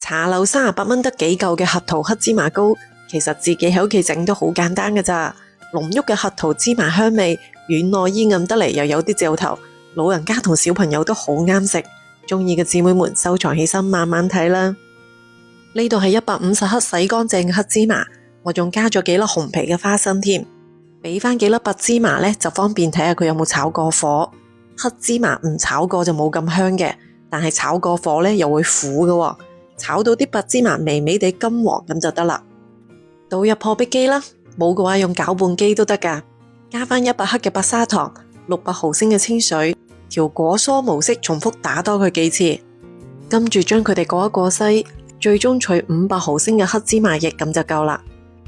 茶樓38蚊得幾嚿嘅核桃黑芝麻糕，其實自己喺屋企整都好簡單㗎咋。濃郁嘅核桃芝麻香味，軟糯煙韌得嚟又有啲嚼頭，老人家同小朋友都好啱食。中意嘅姊妹們收藏起身慢慢睇啦。呢度係150克洗乾淨嘅黑芝麻，我仲加咗幾粒紅皮嘅花生添，俾翻幾粒白芝麻呢，就方便睇下佢有冇炒過火。黑芝麻唔炒過就冇咁香嘅，但係炒過火呢又會苦嘅。炒到啲白芝麻微微地金黃咁就得啦。倒入破壁機啦，冇嘅話用攪拌機都得噶。加翻100克嘅白砂糖，600毫升嘅清水，調果蔬模式重複打多佢幾次，跟住將佢哋過一過篩，最終取500毫升嘅黑芝麻液咁就夠啦。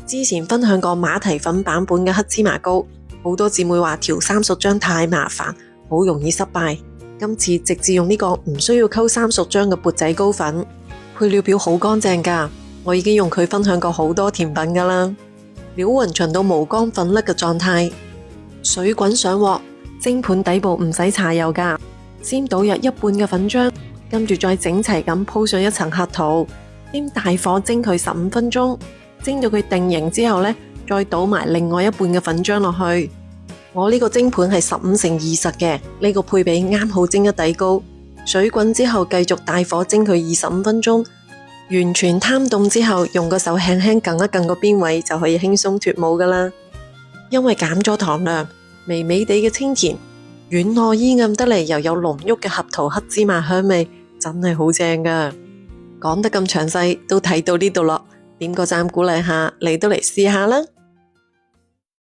之前分享過馬蹄粉版本嘅黑芝麻糕，好多姊妹話調30漿太麻煩，好容易失敗。今次直接用呢個唔需要溝30漿嘅缽仔糕粉。配料表好乾淨噶，我已經用佢分享過好多甜品噶啦。料勻勻到無乾粉粒嘅狀態，水滾上鑊，蒸盤底部唔使搽油噶。先倒入一半嘅粉漿，跟住再整齊咁鋪上一層核桃，添大火蒸佢15分鐘，蒸到佢定型之後呢，再倒埋另外一半嘅粉漿落去。我呢個蒸盤係15×20嘅，呢個配比啱好蒸一底糕。水滾之後繼續大火蒸佢25分鐘，完全攤凍之後，用個手輕輕撳一撳個邊位就可以輕鬆脫模噶啦。因為減咗糖量，微微地嘅清甜，軟糯煙韌得嚟又有濃郁嘅核桃黑芝麻香味，真係好正噶。講得咁詳細，都睇到呢度咯，點個讚鼓勵下，你都嚟試下啦。